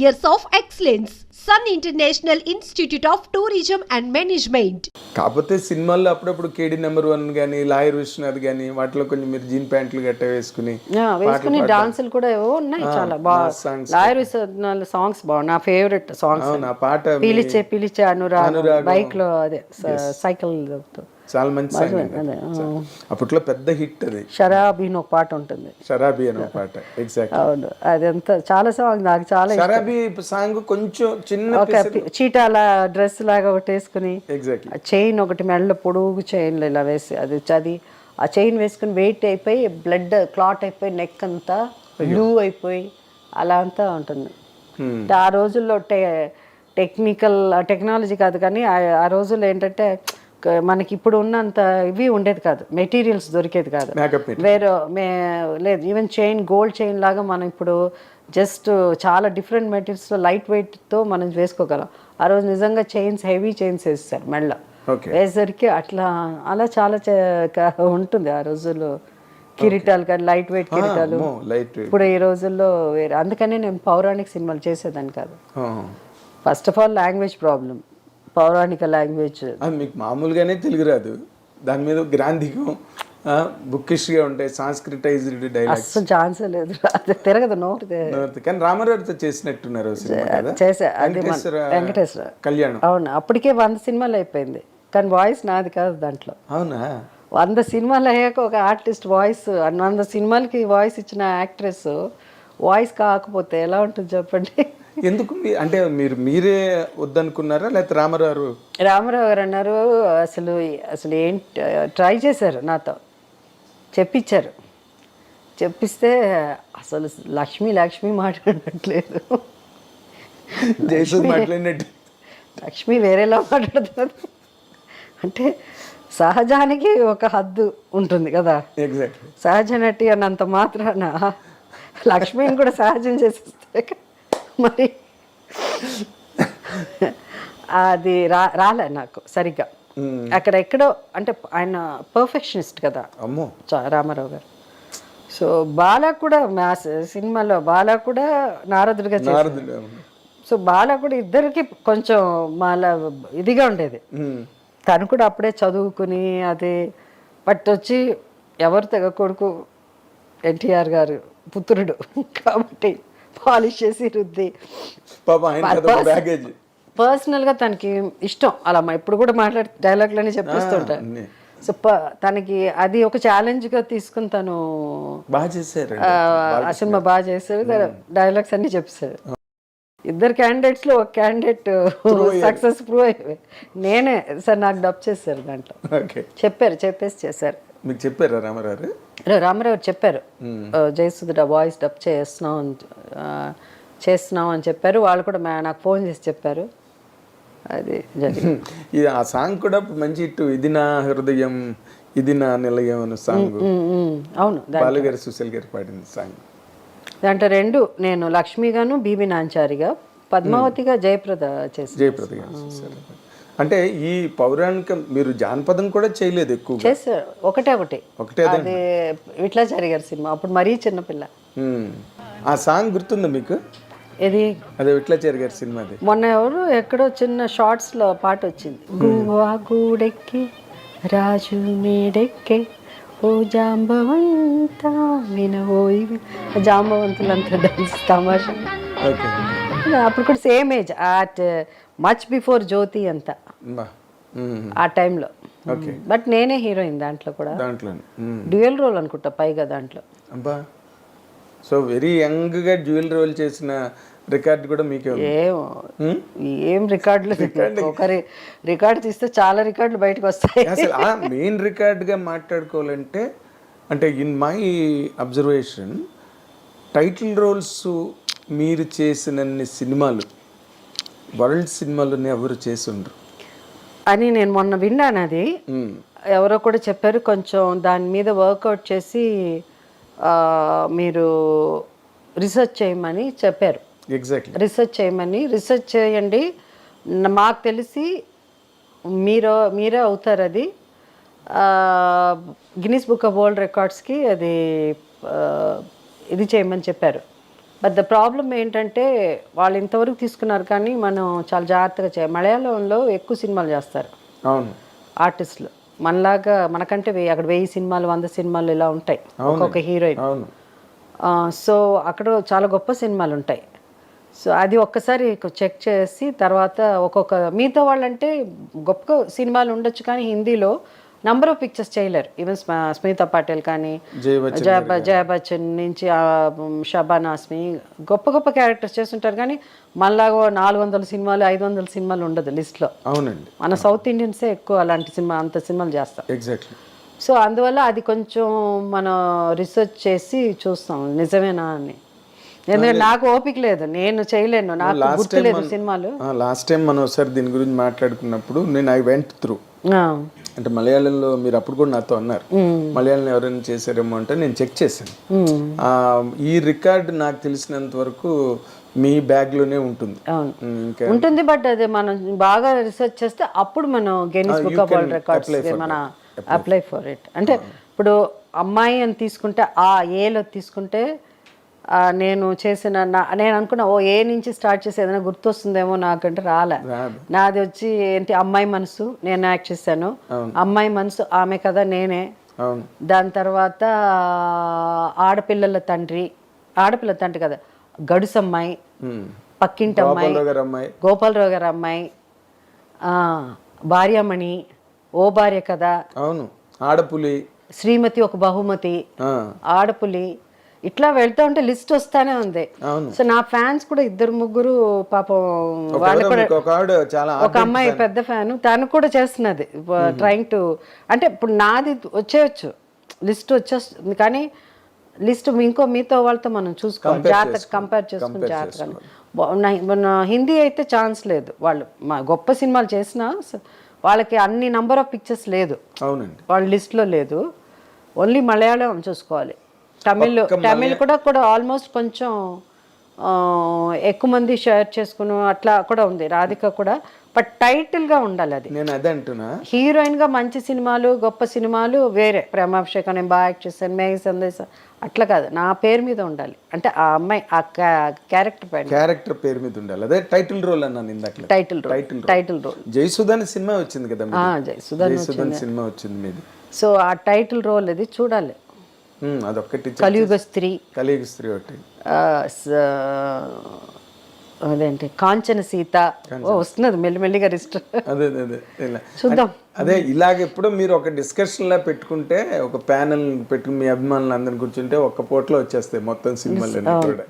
years of excellence. Sun International Institute of Tourism and Management. కాకపోతే సినిమాల్లో అప్పుడప్పుడు కేడి నెంబర్ 1 కానీ లాయర్ విశ్వనాథ్ కానీ వాటిలో కొంచెం మీరు జీన్ ప్యాంట్లు గట్ట వేసుకుని డాన్సులు కూడా ఏవో ఉన్నాయి చాలా బాగా. లాయర్ విశ్వనాథ్ సాంగ్స్ బాగు, నా ఫేవరెట్ సాంగ్స్. ఆ పాట పిలిచే పిలిచే అనురాగ్ బైక్ లో అదే సైకిల్ చాలా మంచి సాంగ్. అప్పట్లో పెద్ద హిట్ అది. షరాబీ అని ఒక పాట ఉంటుంది. షరాబీ అని ఒక పాట ఎగ్జాక్ట్. అవును, అదంతా చాలా సాంగ్ నాకు చాలా. షరాబీ సాంగ్ కొంచెం చిన్న ఒక చీటాల డ్రెస్ లాగా ఒకటి వేసుకుని ఎగ్జాక్ట్లీ చైన్ ఒకటి మెడలో పొడుగు చైన్లు ఇలా వేసి అది ఆ చైన్ వేసుకుని వెయిట్ అయిపోయి బ్లడ్ క్లాట్ అయిపోయి నెక్ అంతా బ్లూ అయిపోయి అలా అంతా ఉంటుంది. ఆ రోజుల్లో టెక్నాలజీ కాదు కానీ ఆ రోజుల్లో ఏంటంటే మనకి ఇప్పుడు ఉన్నంత ఇవి ఉండేది కాదు, మెటీరియల్స్ దొరికేది కాదు. వేరే లేదు, ఈవెన్ చైన్ గోల్డ్ చైన్ లాగా మనం ఇప్పుడు జస్ట్ చాలా డిఫరెంట్ మెటీరియల్స్లో లైట్ వెయిట్తో మనం వేసుకోగలం. ఆ రోజు నిజంగా చైన్స్ హెవీ చైన్స్ వేస్తారు మెళ్ళ వేసరికి అలా చాలా ఉంటుంది ఆ రోజుల్లో. కిరీటాలు కానీ లైట్ వెయిట్ కిరీటాలు ఇప్పుడు ఈ రోజుల్లో వేరే. అందుకనే నేను పౌరాణిక సినిమాలు చేసేదాన్ని కాదు. First of all language problem, పౌరాణిక లాంగ్వేజ్ మీకు మామూలుగానే తెలుగు రాదు, దాని మీద గ్రాంధికం బుక్కిష్గా ఉంటాయి, సాంస్క్రిటైజ్డ్ డైలాగ్స్. అసలు ఛాన్సే లేదు, అది తిరగదు నోరు. కానీ రామారావుతో చేసినట్టున్నారు చేసా, అది వెంకటేశ్వర కళ్యాణం. అవును, అప్పటికే 100 సినిమాలు అయిపోయింది కానీ వాయిస్ నాది కాదు దాంట్లో. అవునా? 100 సినిమాలు అయ్యాక ఒక ఆర్టిస్ట్ వాయిస్, 100 సినిమాలకి వాయిస్ ఇచ్చిన యాక్ట్రెస్ వాయిస్ కాకపోతే ఎలా ఉంటుంది చెప్పండి? ఎందుకు అంటే మీరే వద్దనుకున్నారా లేకపోతే రామారావు గారు అన్నారు? అసలు ఏంటి ట్రై చేశారు, నాతో చెప్పించారు. చెప్పిస్తే అసలు లక్ష్మి మాట్లాడట్లేదు, మాట్లాడినట్టు లక్ష్మి వేరేలా మాట్లాడుతున్నారు. అంటే సహజానికి ఒక హద్దు ఉంటుంది కదా, సహజ నటి అన్నంత మాత్రాన లక్ష్మిని కూడా సహజం చేసేస్తే మరి అది రాలే నాకు సరిగ్గా. అక్కడ ఎక్కడో అంటే ఆయన పర్ఫెక్షనిస్ట్ కదా రామారావు గారు. సో బాలా కూడా సినిమాలో బాలా కూడా నారదుడిగా చేశారు. సో బాలా కూడా ఇద్దరికి కొంచెం మాలా ఇదిగా ఉండేది. తను కూడా అప్పుడే చదువుకుని అది పట్టొచ్చి ఎవరు తెగ కొడుకు ఎన్టీఆర్ గారు పుత్రుడు కాబట్టి పాలిష్ చేసి రుద్ది పర్సనల్గా తనకి ఇష్టం అలా ఇప్పుడు కూడా మాట్లాడి డైలాగ్లన్నీ చెప్పేస్తుంటాను. సో తనకి అది ఒక ఛాలెంజ్గా తీసుకుని తను ఆ సినిమా బాగా చేశారు, డైలాగ్స్ అన్నీ చెప్పేశారు. ఇద్దరు క్యాండిడేట్స్లో ఒక క్యాండిడేట్ సక్సెస్ ప్రూవ్ అయిపోయి నేనే సార్ నాకు డబ్ చేశారు దాంట్లో. చెప్పేసి చేశారు. మీకు చెప్పారా రామారావు చెప్పారు, జయసుధ వాయిస్ డబ్ చేస్తున్నాం అని చెప్పారు. వాళ్ళు కూడా నాకు ఫోన్ చేసి చెప్పారు. అది జరిగింది. ఆ సాంగ్ కూడా మంచి ఇటు ఇది నా హృదయం ఇది నా నిలయం అనే సాంగ్. అవును, బాలుగారు సుశీల్ గారు పాడిన సాంగ్. దాంట్లో 2 నేను లక్ష్మిగాను బీబీ నాంచారిగా, పద్మావతిగా జయప్రద చేశారు. అంటే ఈ పౌరాణిక మీరు జానపదం కూడా చేయలేదు ఎక్కువ? చేశారు, ఒకటే అది విట్లాచారి గారి సినిమా, అప్పుడు మరీ చిన్నపిల్ల. ఆ సాంగ్ గుర్తుందా మీకు? ఇది అదే విట్లాచారి గారి సినిమా. మొన్న ఎక్కడో చిన్న షార్ట్స్ లో పాట వచ్చింది, గువ్వా గూడెక్కి రాజు మేడెక్కే ఓ జాంబవంత వినవోయి. జాంబవంతులంతా డాన్స్ తమాషా. అప్పుడు కూడా same age, at much before Jyoti అంతా ఆ టైంలో. బట్ నేనే హీరోయిన్ దాంట్లో కూడా, డ్యూయల్ రోల్ అనుకుంటా పైగా దాంట్లో. సో వెరీ యంగ్ గా డ్యూయల్ రోల్ చేసిన రికార్డ్ కూడా మీకే? ఏం రికార్డులు, ఒకరి రికార్డు తీస్తే చాలా రికార్డులు బయటకు వస్తాయి. అసలు ఆ మెయిన్ రికార్డ్గా మాట్లాడుకోవాలంటే అంటే in my observation title roles మీరు చేసినన్ని సినిమాలు వరల్డ్ సినిమాలోనే ఎవరు చేసి ఉండరు అని నేను మొన్న విన్నాను. అది ఎవరో కూడా చెప్పారు. కొంచెం దాని మీద వర్కౌట్ చేసి మీరు రీసెర్చ్ చేయమని చెప్పారు. ఎగ్జాక్ట్లీ, రీసెర్చ్ చేయండి. మాకు తెలిసి మీరే అవుతారు. అది గిన్నిస్ బుక్ ఆఫ్ వరల్డ్ రికార్డ్స్కి అది ఇది చేయమని చెప్పారు. బట్ ద ప్రాబ్లం ఏంటంటే వాళ్ళు ఇంతవరకు తీసుకున్నారు కానీ మనం చాలా జాగ్రత్తగా చేయాలి. మలయాళంలో ఎక్కువ సినిమాలు చేస్తారు అవును ఆర్టిస్టులు, మనలాగా మనకంటే అక్కడ 1000 సినిమాలు 100 సినిమాలు ఇలా ఉంటాయి ఒక్కొక్క హీరోయిన్. అవును సో అక్కడ చాలా గొప్ప సినిమాలు ఉంటాయి. సో అది ఒక్కసారి చెక్ చేసి తర్వాత ఒక్కొక్క మిగతా వాళ్ళంటే గొప్ప సినిమాలు ఉండొచ్చు కానీ హిందీలో నంబర్ ఆఫ్ పిక్చర్స్ చేయలేరు. ఈవెన్ స్మితా పాటిల్ కానీ జయ బచ్చన్ నుంచి షబానా ఆస్మి గొప్ప గొప్ప క్యారెక్టర్స్ చేస్తుంటారు కానీ మనలాగా 400 సినిమాలు 500 సినిమాలు ఉండదు లిస్ట్లో. అవునండి, మన సౌత్ ఇండియన్సే ఎక్కువ అలాంటి అంత సినిమాలు చేస్తాం. ఎగ్జాక్ట్లీ. సో అందువల్ల అది కొంచెం మనం రీసెర్చ్ చేసి చూస్తాం నిజమేనా అని. ఎందుకంటే నాకు ఓపిక లేదు, నేను చేయలేను, నాకు గుర్తులేదు సినిమాలు. లాస్ట్ టైం మనం ఒకసారి దీని గురించి మాట్లాడుకున్నప్పుడు నేను ఐ వెంట్ త్రూ, అంటే మలయాళంలో మీరు అప్పుడు కూడా నాతో అన్నారు మలయాళం ఎవరైనా చేశారేమో అంటే నేను చెక్ చేశాను. ఈ రికార్డ్ నాకు తెలిసినంత వరకు మీ బ్యాగ్ లోనే ఉంటుంది. ఉంటుంది, బట్ అది మనం బాగా రీసెర్చ్ చేస్తే అప్పుడు మనం Guinness book of world records మన అప్లై ఫర్ ఇట్. అంటే ఇప్పుడు అమ్మాయి అని తీసుకుంటే ఆ ఏలో తీసుకుంటే నేను చేసిన నేను అనుకున్నా ఏ నుంచి స్టార్ట్ చేసి ఏదైనా గుర్తొస్తుందేమో నాకంటే రాలే. నాది వచ్చి ఏంటి అమ్మాయి మనసు, నేను యాక్ట్ చేశాను. అమ్మాయి మనసు ఆమె కదా నేనే. దాని తర్వాత ఆడపిల్ల తండ్రి కదా గడుసమ్మాయి, పక్కింటి అమ్మాయి, గోపాలరావు గారు అమ్మాయి, భార్యామణి, ఓ భార్య కదా, అవును, ఆడపులి, శ్రీమతి ఒక బహుమతి, ఆడపులి, ఇట్లా వెళ్తా ఉంటే లిస్ట్ వస్తానే ఉంది. సో నా ఫ్యాన్స్ కూడా 2-3 పాపం వాళ్ళు కూడా, ఒక అమ్మాయి పెద్ద ఫ్యాన్ తను కూడా చేస్తున్నది ట్రైంగ్ టు. అంటే ఇప్పుడు నాది వచ్చేయచ్చు, లిస్ట్ వచ్చేస్తుంది కానీ లిస్ట్ ఇంకో మీతో వాళ్ళతో మనం చూసుకోవాలి, జాగ్రత్తగా కంపేర్ చేసుకుని జాగ్రత్తగా. హిందీ అయితే ఛాన్స్ లేదు, వాళ్ళు మా గొప్ప సినిమాలు చేసినా వాళ్ళకి అన్ని నంబర్ ఆఫ్ పిక్చర్స్ లేదు వాళ్ళ లిస్ట్లో లేదు. ఓన్లీ మలయాళం చూసుకోవాలి. తమిళ్ కూడా ఆల్మోస్ట్ కొంచెం ఎక్కువ మంది షేర్ చేసుకుని అట్లా కూడా ఉంది, రాధిక కూడా. బట్ టైటిల్గా ఉండాలి, అది నేను అదే అంటున్నా. హీరోయిన్గా మంచి సినిమాలు గొప్ప సినిమాలు వేరే, ప్రేమాభిషేకం నేను బాగా యాక్ట్ చేశాను, మేఘ సందేశం అట్లా కాదు, నా పేరు మీద ఉండాలి. అంటే ఆ అమ్మాయి ఆ క్యారెక్టర్ పేరు మీద ఉండాలి. అదే టైటిల్ రోల్ అన్నాను ఇందాక. టైటిల్ రోల్ జయసుధన్ సినిమా వచ్చింది కదా, జయసుధన్ సినిమా వచ్చింది మీది. సో ఆ టైటిల్ రోల్ అది చూడాలి. అదొక్కటి, కలియుగ స్త్రీ ఒకటి, అదేంటి కాంచన సీత వస్తున్నది మెల్లిమెల్లిగా రిస్ట్. అదే చూద్దాం. అదే ఇలాగ ఎప్పుడో మీరు ఒక డిస్కషన్ లా పెట్టుకుంటే, ఒక ప్యానెల్ పెట్టుకుని మీ అభిమానులు అందరిని కూర్చుంటే ఒక్క పోట్లో వచ్చేస్తాయి మొత్తం సినిమాలు కూడా.